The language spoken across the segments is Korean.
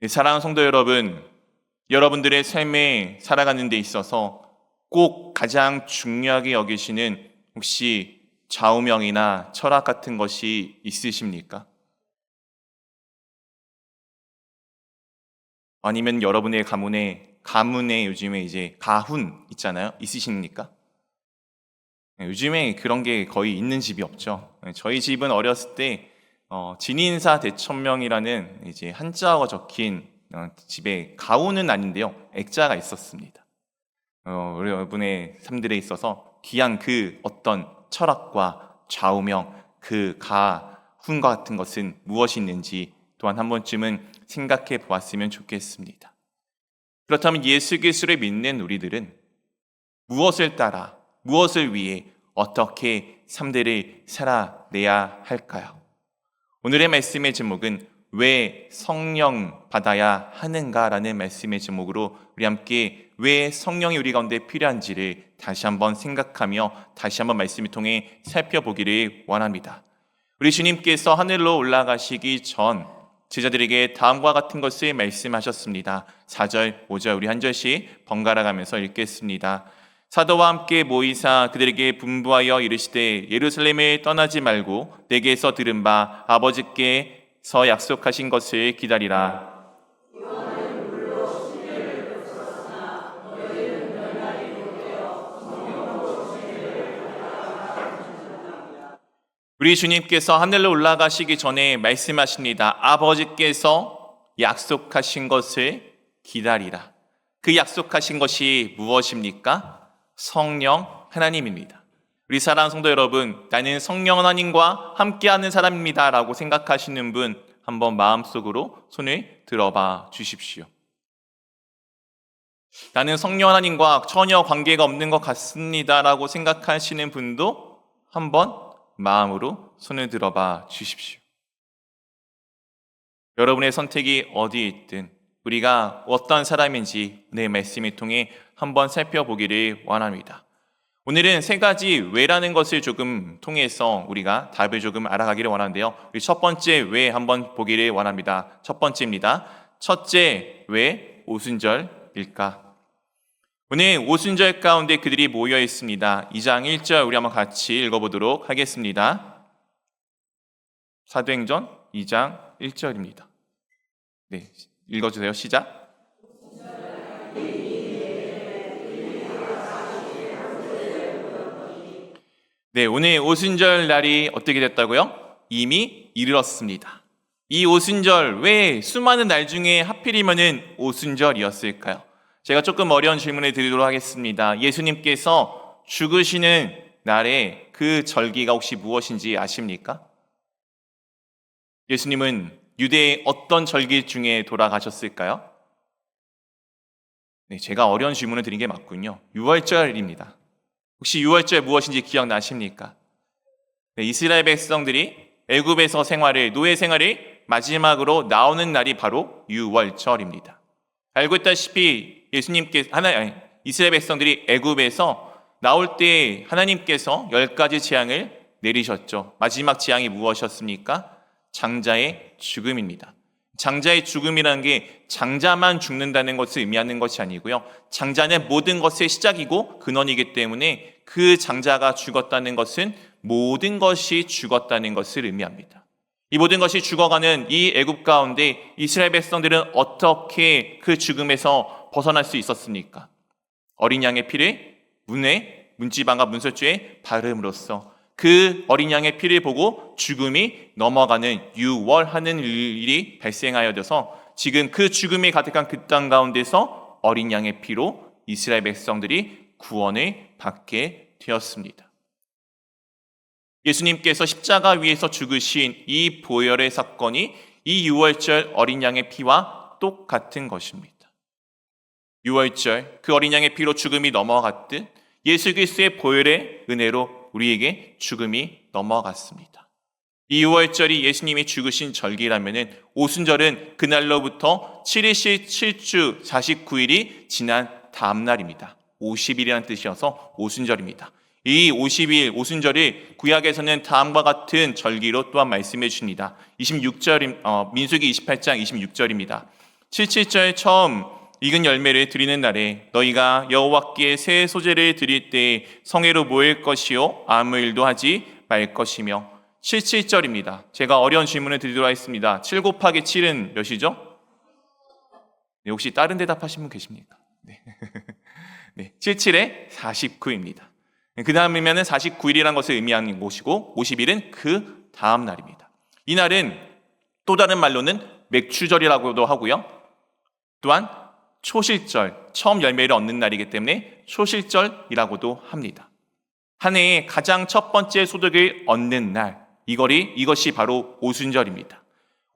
사랑하는 성도 여러분, 여러분들의 삶에 살아가는 데 있어서 꼭 가장 중요하게 여기시는 혹시 좌우명이나 철학 같은 것이 있으십니까? 아니면 여러분의 가문에 요즘에 이제 가훈 있잖아요. 있으십니까? 요즘에 그런 게 거의 있는 집이 없죠. 저희 집은 어렸을 때 진인사 대천명이라는 이제 한자어가 적힌 집에 가훈은 아닌데요. 액자가 있었습니다. 우리 여러분의 삶들에 있어서 귀한 그 어떤 철학과 좌우명, 그 가훈과 같은 것은 무엇이 있는지 또한 한 번쯤은 생각해 보았으면 좋겠습니다. 그렇다면 예수 그리스도를 믿는 우리들은 무엇을 따라, 무엇을 위해 어떻게 삶들을 살아내야 할까요? 오늘의 말씀의 제목은 왜 성령 받아야 하는가라는 말씀의 제목으로 우리 함께 왜 성령이 우리 가운데 필요한지를 다시 한번 생각하며 다시 한번 말씀을 통해 살펴보기를 원합니다. 우리 주님께서 하늘로 올라가시기 전 제자들에게 다음과 같은 것을 말씀하셨습니다. 4절, 5절 우리 한 절씩 번갈아 가면서 읽겠습니다. 사도와 함께 모이사 그들에게 분부하여 이르시되 예루살렘을 떠나지 말고 내게서 들은 바 아버지께서 약속하신 것을 기다리라. 우리 주님께서 하늘로 올라가시기 전에 말씀하십니다. 아버지께서 약속하신 것을 기다리라. 그 약속하신 것이 무엇입니까? 성령 하나님입니다. 우리 사랑하는 성도 여러분, 나는 성령 하나님과 함께하는 사람입니다 라고 생각하시는 분 한번 마음속으로 손을 들어봐 주십시오. 나는 성령 하나님과 전혀 관계가 없는 것 같습니다 라고 생각하시는 분도 한번 마음으로 손을 들어봐 주십시오. 여러분의 선택이 어디에 있든 우리가 어떤 사람인지 내 말씀을 통해 한번 살펴보기를 원합니다. 오늘은 세 가지 왜라는 것을 조금 통해서 우리가 답을 조금 알아가기를 원하는데요. 우리 첫 번째 왜 한번 보기를 원합니다. 첫 번째입니다. 첫째 왜 오순절일까? 오늘 오순절 가운데 그들이 모여 있습니다. 2장 1절 우리 한번 같이 읽어보도록 하겠습니다. 사도행전 2장 1절입니다. 네, 읽어주세요. 시작. 네, 오늘 오순절 날이 어떻게 됐다고요? 이미 이르렀습니다. 이 오순절 왜 수많은 날 중에 하필이면은 오순절이었을까요? 제가 조금 어려운 질문을 드리도록 하겠습니다. 예수님께서 죽으시는 날에 그 절기가 혹시 무엇인지 아십니까? 예수님은 유대의 어떤 절기 중에 돌아가셨을까요? 네, 제가 어려운 질문을 드린 게 맞군요. 유월절입니다. 혹시 유월절 무엇인지 기억나십니까? 네, 이스라엘 백성들이 애굽에서 노예 생활을 마지막으로 나오는 날이 바로 유월절입니다. 알고 있다시피 이스라엘 백성들이 애굽에서 나올 때 하나님께서 10가지 재앙을 내리셨죠. 마지막 재앙이 무엇이었습니까? 장자의 죽음입니다. 장자의 죽음이라는 게 장자만 죽는다는 것을 의미하는 것이 아니고요. 장자는 모든 것의 시작이고 근원이기 때문에 그 장자가 죽었다는 것은 모든 것이 죽었다는 것을 의미합니다. 이 모든 것이 죽어가는 이 애굽 가운데 이스라엘 백성들은 어떻게 그 죽음에서 벗어날 수 있었습니까? 어린 양의 피를 문지방과 문설주에 바름으로써 그 어린 양의 피를 보고 죽음이 넘어가는 유월하는 일이 발생하여져서 지금 그 죽음이 가득한 그 땅 가운데서 어린 양의 피로 이스라엘 백성들이 구원을 받게 되었습니다. 예수님께서 십자가 위에서 죽으신 이 보혈의 사건이 이 유월절 어린 양의 피와 똑같은 것입니다. 유월절 그 어린 양의 피로 죽음이 넘어갔듯 예수 그리스도의 보혈의 은혜로 우리에게 죽음이 넘어갔습니다. 이 유월절이 예수님이 죽으신 절기라면은 오순절은 그날로부터 7일씩 7주 49일이 지난 다음 날입니다. 50일이라는 뜻이어서 오순절입니다. 이 50일 오순절이 구약에서는 다음과 같은 절기로 또한 말씀해 주십니다. 민수기 28장 26절입니다. 칠칠절 처음 익은 열매를 드리는 날에 너희가 여호와께 새 소재를 드릴 때 성회로 모일 것이요 아무 일도 하지 말 것이며. 77절입니다. 제가 어려운 질문을 드리도록 하겠습니다. 7 곱하기 7은 몇이죠? 네, 혹시 다른 대답하신 분 계십니까? 네. 네, 77에 49입니다. 그 다음이면 49일이라는 것을 의미하는 것이고 50일은 그 다음 날입니다. 이 날은 또 다른 말로는 맥추절이라고도 하고요. 또한 초실절, 처음 열매를 얻는 날이기 때문에 초실절이라고도 합니다. 한 해의 가장 첫 번째 소득을 얻는 날, 이것이 바로 오순절입니다.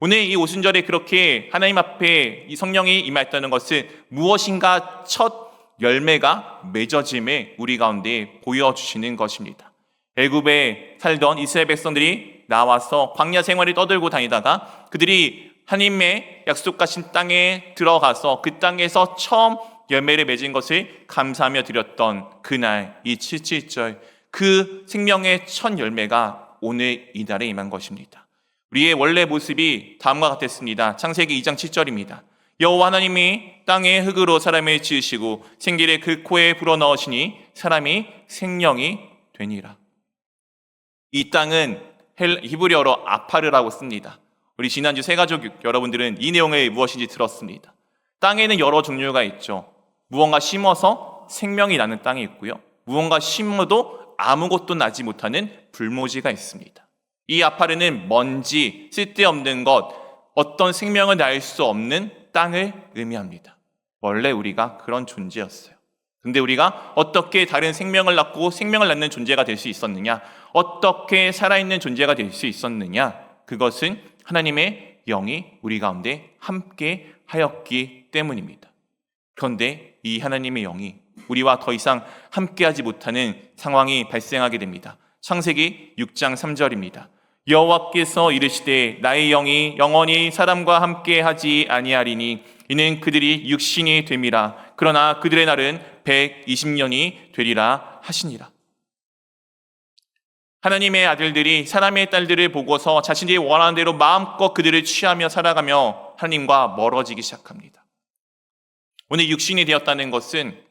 오늘 이 오순절에 그렇게 하나님 앞에 이 성령이 임했다는 것은 무엇인가 첫 열매가 맺어짐에 우리 가운데 보여주시는 것입니다. 애굽에 살던 이스라엘 백성들이 나와서 광야 생활을 떠들고 다니다가 그들이 하나님의 약속하신 땅에 들어가서 그 땅에서 처음 열매를 맺은 것을 감사하며 드렸던 그날, 이 칠칠절, 그 생명의 첫 열매가 오늘 이 날에 임한 것입니다. 우리의 원래 모습이 다음과 같았습니다. 창세기 2장 7절입니다. 여호와 하나님이 땅의 흙으로 사람을 지으시고 생기를 그 코에 불어넣으시니 사람이 생명이 되니라. 이 땅은 히브리어로 아파르라고 씁니다. 우리 지난주 새가족 여러분들은 이 내용이 무엇인지 들었습니다. 땅에는 여러 종류가 있죠. 무언가 심어서 생명이 나는 땅이 있고요. 무언가 심어도 아무것도 나지 못하는 불모지가 있습니다. 이 아파르는 먼지, 쓸데없는 것, 어떤 생명을 날 수 없는 땅을 의미합니다. 원래 우리가 그런 존재였어요. 근데 우리가 어떻게 다른 생명을 낳고 생명을 낳는 존재가 될 수 있었느냐? 어떻게 살아있는 존재가 될 수 있었느냐? 그것은 하나님의 영이 우리 가운데 함께 하였기 때문입니다. 그런데 이 하나님의 영이 우리와 더 이상 함께하지 못하는 상황이 발생하게 됩니다. 창세기 6장 3절입니다. 여호와께서 이르시되 나의 영이 영원히 사람과 함께하지 아니하리니 이는 그들이 육신이 됨이라. 그러나 그들의 날은 120년이 되리라 하시니라. 하나님의 아들들이 사람의 딸들을 보고서 자신이 원하는 대로 마음껏 그들을 취하며 살아가며 하나님과 멀어지기 시작합니다. 오늘 육신이 되었다는 것은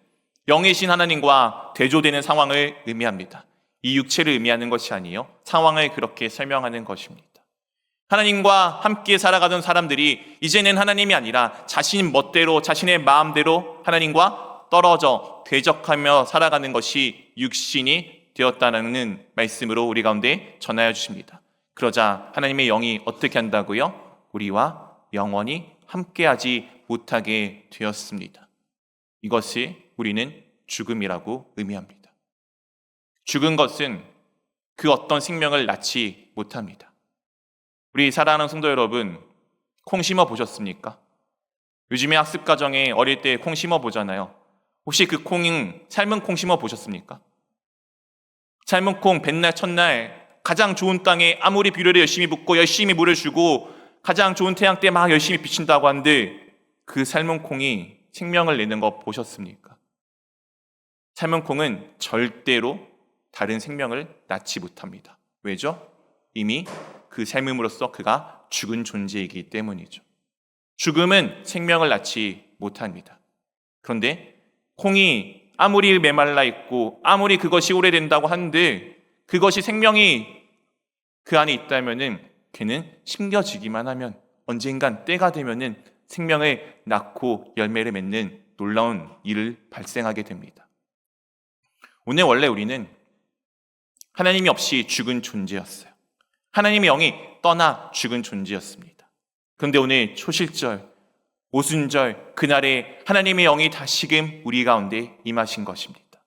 영이신 하나님과 대조되는 상황을 의미합니다. 이 육체를 의미하는 것이 아니요, 상황을 그렇게 설명하는 것입니다. 하나님과 함께 살아가던 사람들이 이제는 하나님이 아니라 자신 멋대로 자신의 마음대로 하나님과 떨어져 대적하며 살아가는 것이 육신이 되었다는 말씀으로 우리 가운데 전하여 주십니다. 그러자 하나님의 영이 어떻게 한다고요? 우리와 영원히 함께하지 못하게 되었습니다. 이것이 우리는 죽음이라고 의미합니다. 죽은 것은 그 어떤 생명을 낳지 못합니다. 우리 사랑하는 성도 여러분, 콩 심어 보셨습니까? 요즘에 학습 과정에 어릴 때 콩 심어 보잖아요. 혹시 그 콩은 삶은 콩 심어 보셨습니까? 삶은 콩 뱃날 첫날 가장 좋은 땅에 아무리 비료를 열심히 붓고 열심히 물을 주고 가장 좋은 태양 때 막 열심히 비친다고 하는데 그 삶은 콩이 생명을 내는 거 보셨습니까? 삶은 콩은 절대로 다른 생명을 낳지 못합니다. 왜죠? 이미 그 삶음으로써 그가 죽은 존재이기 때문이죠. 죽음은 생명을 낳지 못합니다. 그런데 콩이 아무리 메말라 있고 아무리 그것이 오래된다고 하는데 그것이 생명이 그 안에 있다면은 걔는 심겨지기만 하면 언젠간 때가 되면은 생명을 낳고 열매를 맺는 놀라운 일을 발생하게 됩니다. 오늘 원래 우리는 하나님이 없이 죽은 존재였어요. 하나님의 영이 떠나 죽은 존재였습니다. 그런데 오늘 초실절, 오순절, 그날에 하나님의 영이 다시금 우리 가운데 임하신 것입니다.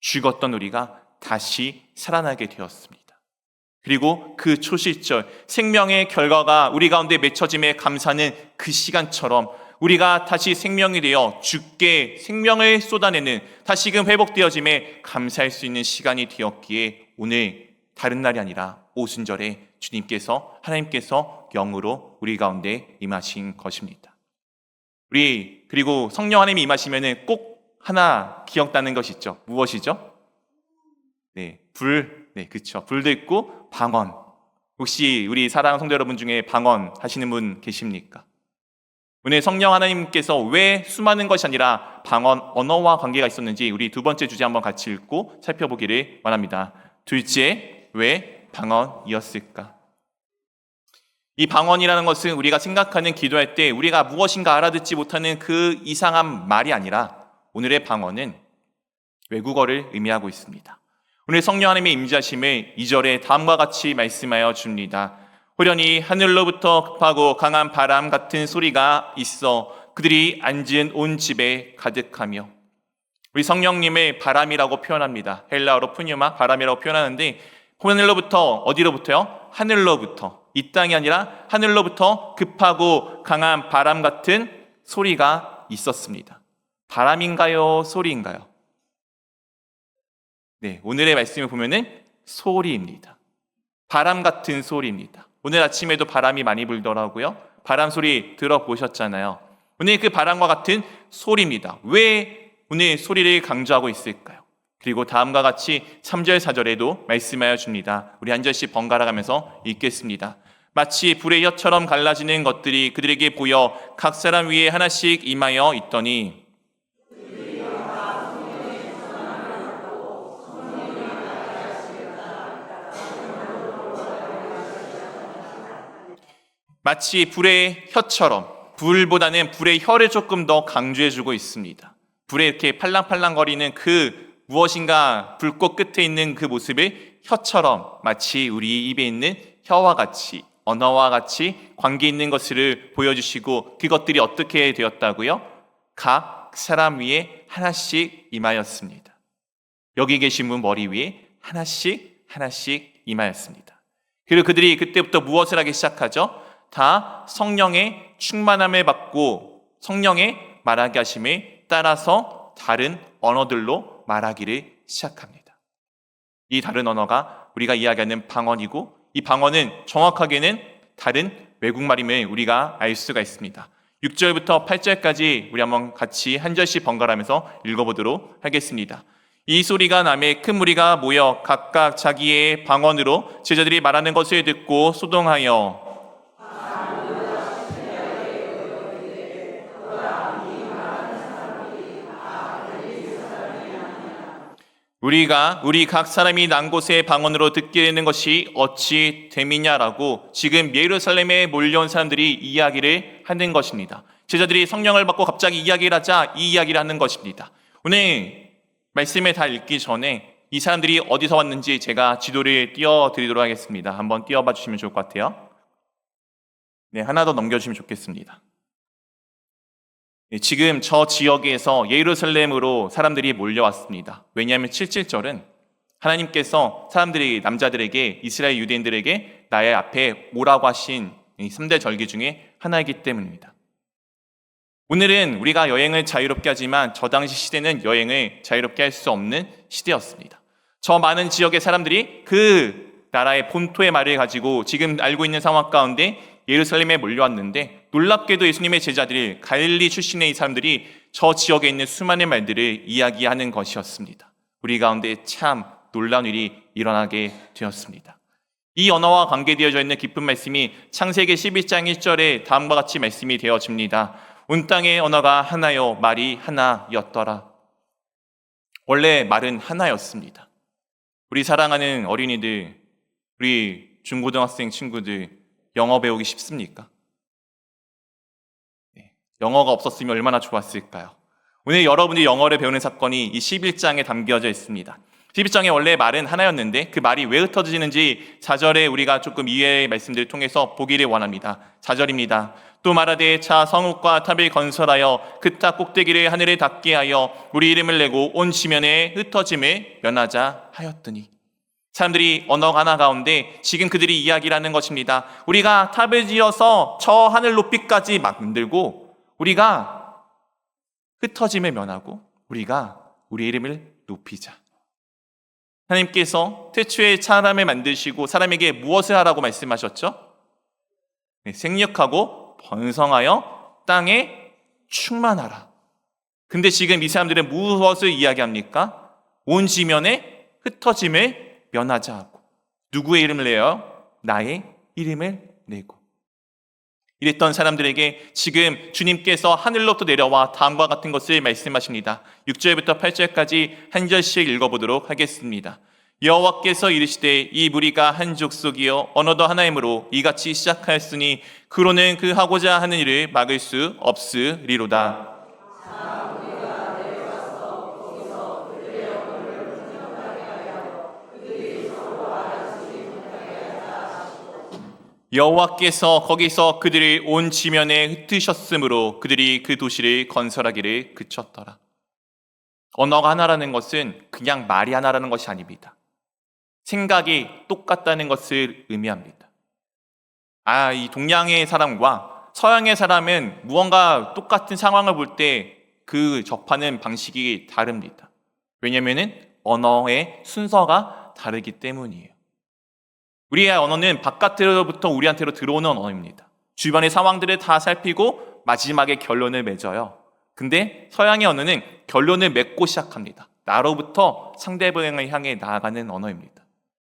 죽었던 우리가 다시 살아나게 되었습니다. 그리고 그 초실절, 생명의 결과가 우리 가운데 맺혀짐에 감사하는 그 시간처럼 우리가 다시 생명이 되어 주께 생명을 쏟아내는 다시금 회복되어짐에 감사할 수 있는 시간이 되었기에 오늘 다른 날이 아니라 오순절에 주님께서 하나님께서 영으로 우리 가운데 임하신 것입니다. 그리고 성령 하나님이 임하시면은 꼭 하나 기억나는 것이 있죠. 무엇이죠? 그렇죠. 불도 있고 방언. 혹시 우리 사랑하는 성도 여러분 중에 방언 하시는 분 계십니까? 오늘 성령 하나님께서 왜 수많은 것이 아니라 방언, 언어와 관계가 있었는지 우리 두 번째 주제 한번 같이 읽고 살펴보기를 원합니다. 둘째, 왜 방언이었을까? 이 방언이라는 것은 우리가 생각하는 기도할 때 우리가 무엇인가 알아듣지 못하는 그 이상한 말이 아니라 오늘의 방언은 외국어를 의미하고 있습니다. 오늘 성령 하나님의 임재하심을 2절에 다음과 같이 말씀하여 줍니다. 호련히 하늘로부터 급하고 강한 바람 같은 소리가 있어 그들이 앉은 온 집에 가득하며. 우리 성령님을 바람이라고 표현합니다. 헬라어로 푸뉴마, 바람이라고 표현하는데 하늘로부터, 어디로부터요? 하늘로부터, 이 땅이 아니라 하늘로부터 급하고 강한 바람 같은 소리가 있었습니다. 바람인가요? 소리인가요? 네, 오늘의 말씀을 보면은 소리입니다. 바람 같은 소리입니다. 오늘 아침에도 바람이 많이 불더라고요. 바람 소리 들어보셨잖아요. 오늘 그 바람과 같은 소리입니다. 왜 오늘 소리를 강조하고 있을까요? 그리고 다음과 같이 3절, 4절에도 말씀하여 줍니다. 우리 한 절씩 번갈아 가면서 읽겠습니다. 마치 불의 혀처럼 갈라지는 것들이 그들에게 보여 각 사람 위에 하나씩 임하여 있더니 마치 불의 혀처럼, 불보다는 불의 혀를 조금 더 강조해주고 있습니다. 불에 이렇게 팔랑팔랑거리는 그 무엇인가 불꽃 끝에 있는 그 모습을 혀처럼 마치 우리 입에 있는 혀와 같이, 언어와 같이 관계 있는 것을 보여주시고 그것들이 어떻게 되었다고요? 각 사람 위에 하나씩 임하였습니다. 여기 계신 분 머리 위에 하나씩 임하였습니다. 그리고 그들이 그때부터 무엇을 하기 시작하죠? 다 성령의 충만함을 받고 성령의 말하게 하심을 따라서 다른 언어들로 말하기를 시작합니다. 이 다른 언어가 우리가 이야기하는 방언이고 이 방언은 정확하게는 다른 외국말임을 우리가 알 수가 있습니다. 6절부터 8절까지 우리 한번 같이 한 절씩 번갈아가면서 읽어보도록 하겠습니다. 이 소리가 나매 큰 무리가 모여 각각 자기의 방언으로 제자들이 말하는 것을 듣고 소동하여 우리 각 사람이 난 곳의 방언으로 듣게 되는 것이 어찌 됨이냐라고 지금 예루살렘에 몰려온 사람들이 이야기를 하는 것입니다. 제자들이 성령을 받고 갑자기 이야기를 하자 이 이야기를 하는 것입니다. 오늘 말씀을 다 읽기 전에 이 사람들이 어디서 왔는지 제가 지도를 띄워드리도록 하겠습니다. 한번 띄워봐 주시면 좋을 것 같아요. 네, 하나 더 넘겨주시면 좋겠습니다. 지금 저 지역에서 예루살렘으로 사람들이 몰려왔습니다. 왜냐하면 77절은 하나님께서 사람들이 남자들에게 이스라엘 유대인들에게 나의 앞에 오라고 하신 3대 절기 중에 하나이기 때문입니다. 오늘은 우리가 여행을 자유롭게 하지만 저 당시 시대는 여행을 자유롭게 할 수 없는 시대였습니다. 저 많은 지역의 사람들이 그 나라의 본토의 말을 가지고 지금 알고 있는 상황 가운데 예루살렘에 몰려왔는데 놀랍게도 예수님의 제자들이 갈릴리 출신의 이 사람들이 저 지역에 있는 수많은 말들을 이야기하는 것이었습니다. 우리 가운데 참 놀라운 일이 일어나게 되었습니다. 이 언어와 관계되어져 있는 깊은 말씀이 창세기 11장 1절에 다음과 같이 말씀이 되어집니다. 온 땅의 언어가 하나요 말이 하나였더라. 원래 말은 하나였습니다. 우리 사랑하는 어린이들, 우리 중고등학생 친구들 영어 배우기 쉽습니까? 네, 영어가 없었으면 얼마나 좋았을까요? 오늘 여러분이 영어를 배우는 사건이 이 11장에 담겨져 있습니다. 11장에 원래 말은 하나였는데 그 말이 왜 흩어지는지 4절에 우리가 조금 이해의 말씀들을 통해서 보기를 원합니다. 4절입니다. 또 말하되 차 성읍과 탑을 건설하여 그 탑 꼭대기를 하늘에 닿게 하여 우리 이름을 내고 온 지면에 흩어짐을 면하자 하였더니. 사람들이 언어 하나 가운데 지금 그들이 이야기를 하는 것입니다. 우리가 탑을 지어서 저 하늘 높이까지 만들고 우리가 흩어짐을 면하고 우리가 우리 이름을 높이자. 하나님께서 태초에 사람을 만드시고 사람에게 무엇을 하라고 말씀하셨죠? 네, 생육하고 번성하여 땅에 충만하라. 근데 지금 이 사람들은 무엇을 이야기합니까? 온 지면에 흩어짐을 면하자 하고 누구의 이름을 내요? 나의 이름을 내고. 이랬던 사람들에게 지금 주님께서 하늘로부터 내려와 다음과 같은 것을 말씀하십니다. 6절부터 8절까지 한 절씩 읽어보도록 하겠습니다. 여호와께서 이르시되 이 무리가 한 족속이요 언어도 하나이므로 이같이 시작하였으니 그로는 그 하고자 하는 일을 막을 수 없으리로다. 여호와께서 거기서 그들을 온 지면에 흩으셨으므로 그들이 그 도시를 건설하기를 그쳤더라. 언어가 하나라는 것은 그냥 말이 하나라는 것이 아닙니다. 생각이 똑같다는 것을 의미합니다. 이 동양의 사람과 서양의 사람은 무언가 똑같은 상황을 볼 때 그 접하는 방식이 다릅니다. 왜냐하면 언어의 순서가 다르기 때문이에요. 우리의 언어는 바깥으로부터 우리한테로 들어오는 언어입니다. 주변의 상황들을 다 살피고 마지막에 결론을 맺어요. 근데 서양의 언어는 결론을 맺고 시작합니다. 나로부터 상대방을 향해 나아가는 언어입니다.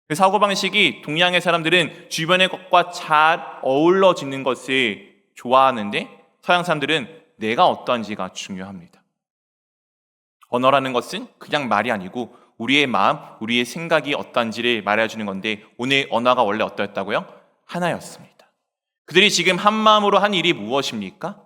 그 사고방식이 동양의 사람들은 주변의 것과 잘 어우러지는 것을 좋아하는데 서양 사람들은 내가 어떠한지가 중요합니다. 언어라는 것은 그냥 말이 아니고 우리의 마음, 우리의 생각이 어떠한지를 말해주는 건데 오늘 언어가 원래 어떠했다고요? 하나였습니다. 그들이 지금 한 마음으로 한 일이 무엇입니까?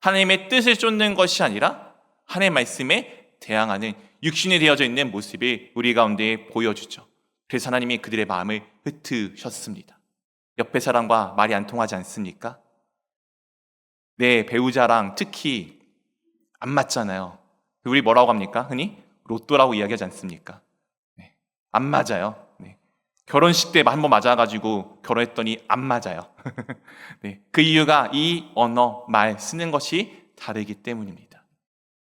하나님의 뜻을 쫓는 것이 아니라 하나님의 말씀에 대항하는 육신이 되어져 있는 모습을 우리 가운데 보여주죠. 그래서 하나님이 그들의 마음을 흩으셨습니다. 옆에 사람과 말이 안 통하지 않습니까? 내 배우자랑 특히 안 맞잖아요. 우리 뭐라고 합니까? 흔히 로또라고 이야기하지 않습니까? 네, 안 맞아요. 네. 결혼식 때 한번 맞아가지고 결혼했더니 안 맞아요. 네, 그 이유가 이 언어, 말 쓰는 것이 다르기 때문입니다.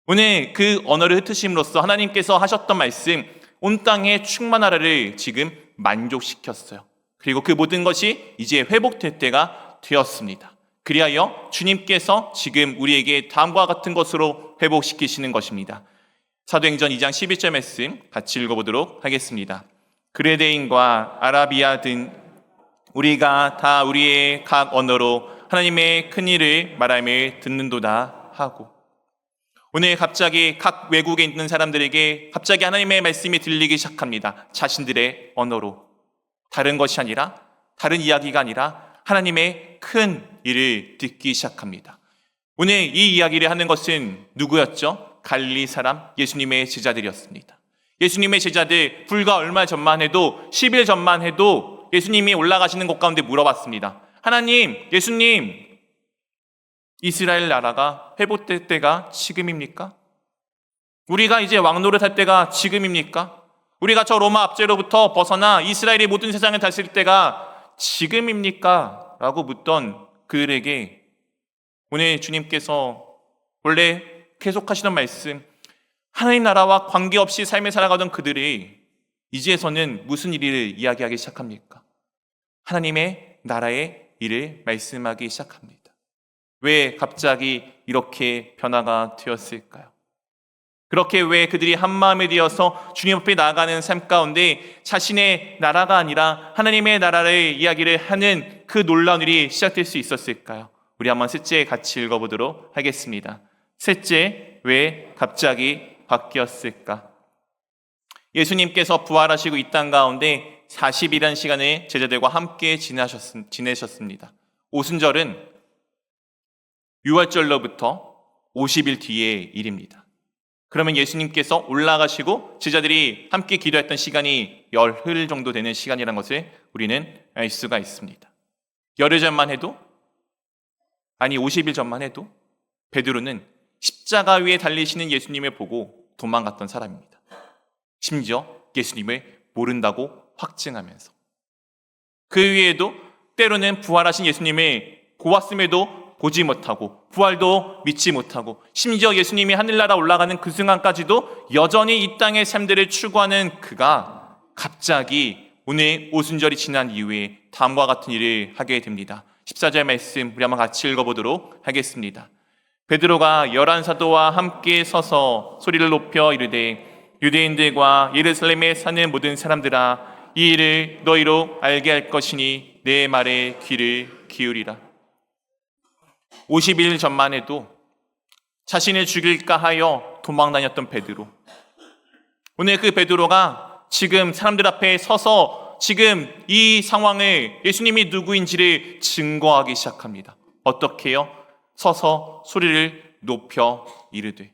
오늘 그 언어를 흩으심으로써 하나님께서 하셨던 말씀, 온 땅에 충만하라를 지금 만족시켰어요. 그리고 그 모든 것이 이제 회복될 때가 되었습니다. 그리하여 주님께서 지금 우리에게 다음과 같은 것으로 회복시키시는 것입니다. 사도행전 2장 11절 말씀 같이 읽어보도록 하겠습니다. 그레데인과 아라비아 등 우리가 다 우리의 각 언어로 하나님의 큰 일을 말함을 듣는도다 하고, 오늘 갑자기 각 외국에 있는 사람들에게 갑자기 하나님의 말씀이 들리기 시작합니다. 자신들의 언어로. 다른 것이 아니라, 다른 이야기가 아니라 하나님의 큰 일을 듣기 시작합니다. 오늘 이 이야기를 하는 것은 누구였죠? 갈릴리 사람 예수님의 제자들이었습니다. 예수님의 제자들 불과 얼마 전만 해도 10일 전만 해도 예수님이 올라가시는 곳 가운데 물어봤습니다. 하나님, 예수님, 이스라엘 나라가 회복될 때가 지금입니까? 우리가 이제 왕노릇할 때가 지금입니까? 우리가 저 로마 압제로부터 벗어나 이스라엘이 모든 세상을 다스릴 때가 지금입니까? 라고 묻던 그들에게 오늘 주님께서 원래 계속하시던 말씀, 하나님 나라와 관계없이 삶을 살아가던 그들이 이제서는 무슨 일을 이야기하기 시작합니까? 하나님의 나라의 일을 말씀하기 시작합니다. 왜 갑자기 이렇게 변화가 되었을까요? 그렇게 왜 그들이 한마음이 되어서 주님 앞에 나아가는 삶 가운데 자신의 나라가 아니라 하나님의 나라의 이야기를 하는 그 놀라운 일이 시작될 수 있었을까요? 우리 한번 셋째 같이 읽어보도록 하겠습니다. 셋째, 왜 갑자기 바뀌었을까? 예수님께서 부활하시고 이 땅 가운데 40일이라는 시간을 제자들과 함께 지내셨습니다. 오순절은 유월절로부터 50일 뒤의 일입니다. 그러면 예수님께서 올라가시고 제자들이 함께 기도했던 시간이 열흘 정도 되는 시간이라는 것을 우리는 알 수가 있습니다. 열흘 전만 해도, 50일 전만 해도 베드로는 십자가 위에 달리시는 예수님을 보고 도망갔던 사람입니다. 심지어 예수님을 모른다고 확증하면서. 그 위에도 때로는 부활하신 예수님을 보았음에도 보지 못하고 부활도 믿지 못하고 심지어 예수님이 하늘나라 올라가는 그 순간까지도 여전히 이 땅의 삶들을 추구하는 그가 갑자기 오늘 오순절이 지난 이후에 다음과 같은 일을 하게 됩니다. 14절 말씀 우리 한번 같이 읽어보도록 하겠습니다. 베드로가 11사도와 함께 서서 소리를 높여 이르되 유대인들과 예루살렘에 사는 모든 사람들아, 이 일을 너희로 알게 할 것이니 내 말에 귀를 기울이라. 50일 전만 해도 자신을 죽일까 하여 도망 다녔던 베드로. 오늘 그 베드로가 지금 사람들 앞에 서서 지금 이 상황을 예수님이 누구인지를 증거하기 시작합니다. 어떻게 해요? 서서 소리를 높여 이르되.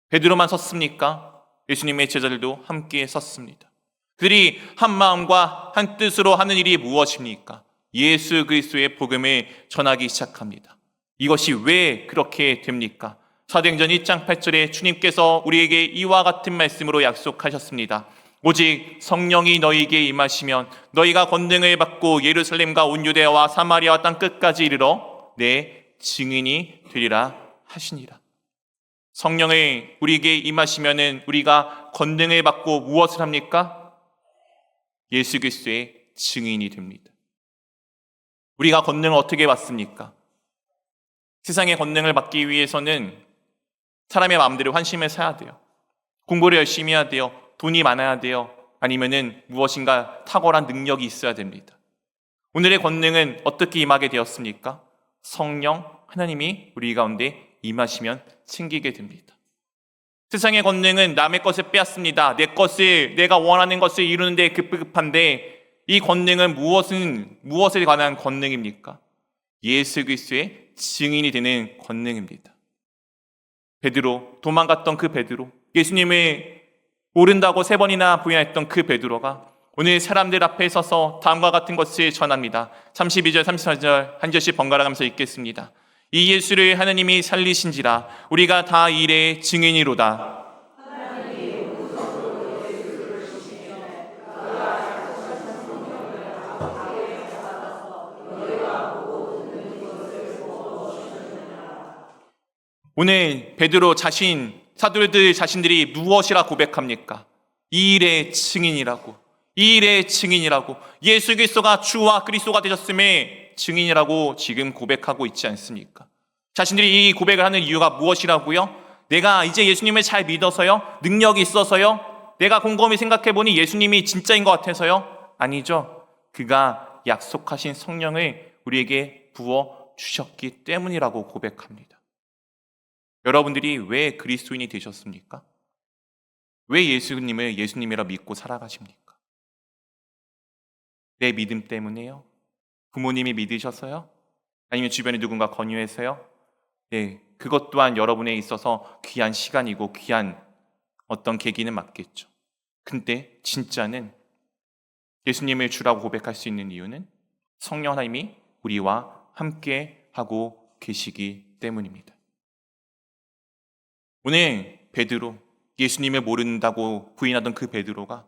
베드로만 섰습니까? 예수님의 제자들도 함께 섰습니다. 그들이 한 마음과 한 뜻으로 하는 일이 무엇입니까? 예수 그리스도의 복음을 전하기 시작합니다. 이것이 왜 그렇게 됩니까? 사도행전 1장 8절에 주님께서 우리에게 이와 같은 말씀으로 약속하셨습니다. 오직 성령이 너희에게 임하시면 너희가 권능을 받고 예루살렘과 온 유대와 사마리아와 땅 끝까지 이르러 내 증인이 되리라 하시니라. 성령을 우리에게 임하시면은 우리가 권능을 받고 무엇을 합니까? 예수 그리스도의 증인이 됩니다. 우리가 권능을 어떻게 받습니까? 세상의 권능을 받기 위해서는 사람의 마음대로 환심을 사야 돼요. 공부를 열심히 해야 돼요. 돈이 많아야 돼요. 아니면은 무엇인가 탁월한 능력이 있어야 됩니다. 오늘의 권능은 어떻게 임하게 되었습니까? 성령 하나님이 우리 가운데 임하시면 생기게 됩니다. 세상의 권능은 남의 것을 빼앗습니다. 내 것을, 내가 원하는 것을 이루는데 급급한데 이 권능은 무엇에 관한 권능입니까? 예수 그리스도의 증인이 되는 권능입니다. 베드로, 도망갔던 그 베드로, 예수님을 모른다고 3번이나 부인했던 그 베드로가 오늘 사람들 앞에 서서 다음과 같은 것을 전합니다. 32절, 34절 한 절씩 번갈아 가면서 읽겠습니다. 이 예수를 하나님이 살리신지라 우리가 다 이의 증인이로다. 오늘 베드로 사도들 자신들이 무엇이라 고백합니까? 이 일의 증인이라고. 이 일의 증인이라고. 예수 그리스도가 주와 그리스도가 되셨음의 증인이라고 지금 고백하고 있지 않습니까? 자신들이 이 고백을 하는 이유가 무엇이라고요? 내가 이제 예수님을 잘 믿어서요? 능력이 있어서요? 내가 곰곰이 생각해보니 예수님이 진짜인 것 같아서요? 아니죠. 그가 약속하신 성령을 우리에게 부어주셨기 때문이라고 고백합니다. 여러분들이 왜 그리스도인이 되셨습니까? 왜 예수님을 예수님이라 믿고 살아가십니까? 내 믿음 때문에요? 부모님이 믿으셔서요? 아니면 주변에 누군가 권유해서요? 네, 그것 또한 여러분에 있어서 귀한 시간이고 귀한 어떤 계기는 맞겠죠. 근데 진짜는 예수님을 주라고 고백할 수 있는 이유는 성령 하나님이 우리와 함께 하고 계시기 때문입니다. 오늘 베드로, 예수님을 모른다고 부인하던 그 베드로가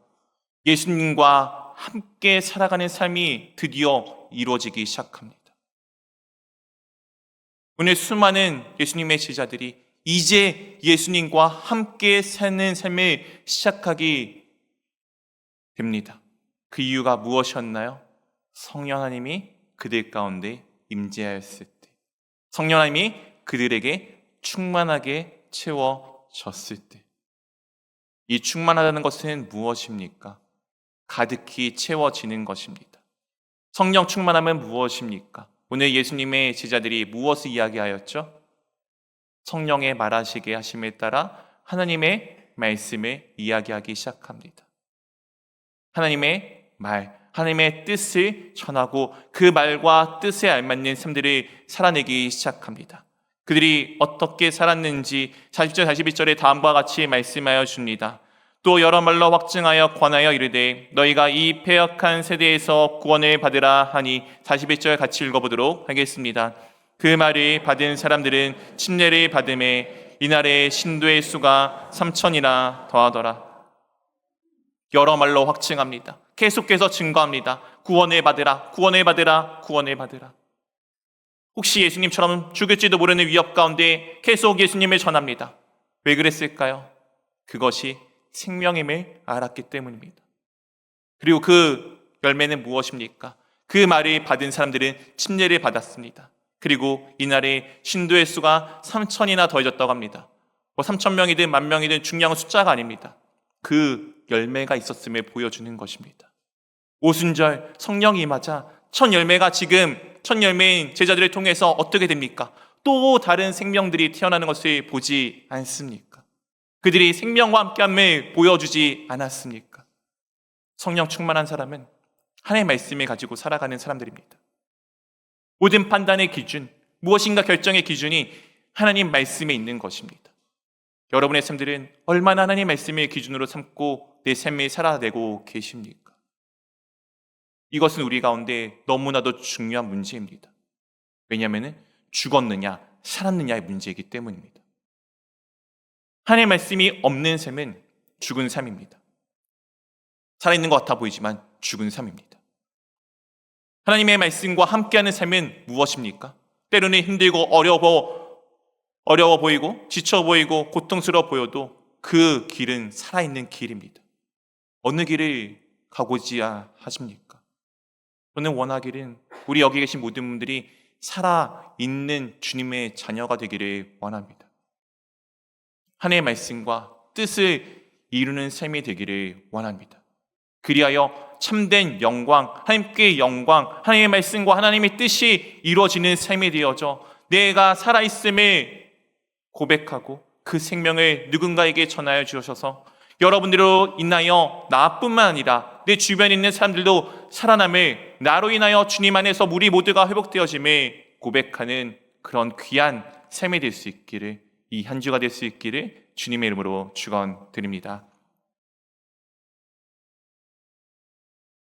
예수님과 함께 살아가는 삶이 드디어 이루어지기 시작합니다. 오늘 수많은 예수님의 제자들이 이제 예수님과 함께 사는 삶을 시작하게 됩니다. 그 이유가 무엇이었나요? 성령 하나님이 그들 가운데 임재하였을 때, 성령 하나님이 그들에게 충만하게 채워졌을 때. 이 충만하다는 것은 무엇입니까? 가득히 채워지는 것입니다. 성령 충만함은 무엇입니까? 오늘 예수님의 제자들이 무엇을 이야기하였죠? 성령의 말하시게 하심에 따라 하나님의 말씀을 이야기하기 시작합니다. 하나님의 말, 하나님의 뜻을 전하고 그 말과 뜻에 알맞는 삶들을 살아내기 시작합니다. 그들이 어떻게 살았는지 40절, 41절에 다음과 같이 말씀하여 줍니다. 또 여러 말로 확증하여 권하여 이르되 너희가 이 패역한 세대에서 구원을 받으라 하니 41절 같이 읽어보도록 하겠습니다. 그 말을 받은 사람들은 침례를 받음에 이날의 신도의 수가 3,000이나 더하더라. 여러 말로 확증합니다. 계속해서 증거합니다. 구원을 받으라, 구원을 받으라, 구원을 받으라. 혹시 예수님처럼 죽을지도 모르는 위협 가운데 계속 예수님을 전합니다. 왜 그랬을까요? 그것이 생명임을 알았기 때문입니다. 그리고 그 열매는 무엇입니까? 그 말을 받은 사람들은 침례를 받았습니다. 그리고 이날에 신도의 수가 3,000이나 더해졌다고 합니다. 3,000명이든 10,000명이든 중요한 숫자가 아닙니다. 그 열매가 있었음을 보여주는 것입니다. 오순절 성령이 임하자 첫 열매가 지금 첫 열매인 제자들을 통해서 어떻게 됩니까? 또 다른 생명들이 태어나는 것을 보지 않습니까? 그들이 생명과 함께함을 보여주지 않았습니까? 성령 충만한 사람은 하나님의 말씀을 가지고 살아가는 사람들입니다. 모든 판단의 기준, 무엇인가 결정의 기준이 하나님 말씀에 있는 것입니다. 여러분의 삶들은 얼마나 하나님 말씀을 기준으로 삼고 내 삶을 살아내고 계십니까? 이것은 우리 가운데 너무나도 중요한 문제입니다. 왜냐하면 죽었느냐 살았느냐의 문제이기 때문입니다. 하나님의 말씀이 없는 삶은 죽은 삶입니다. 살아있는 것 같아 보이지만 죽은 삶입니다. 하나님의 말씀과 함께하는 삶은 무엇입니까? 때로는 힘들고 어려워 보이고 지쳐 보이고 고통스러워 보여도 그 길은 살아있는 길입니다. 어느 길을 가고자 하십니까? 저는 원하기를 우리 여기 계신 모든 분들이 살아있는 주님의 자녀가 되기를 원합니다. 하나님의 말씀과 뜻을 이루는 삶이 되기를 원합니다. 그리하여 참된 영광, 하나님께 영광, 하나님의 말씀과 하나님의 뜻이 이루어지는 삶이 되어져 내가 살아있음을 고백하고 그 생명을 누군가에게 전하여 주셔서 여러분들로 인하여 나뿐만 아니라 내 주변에 있는 사람들도 살아남을, 나로 인하여 주님 안에서 우리 모두가 회복되어짐을 고백하는 그런 귀한 삶이 될 수 있기를, 이 한 주가 될 수 있기를 주님의 이름으로 축원드립니다.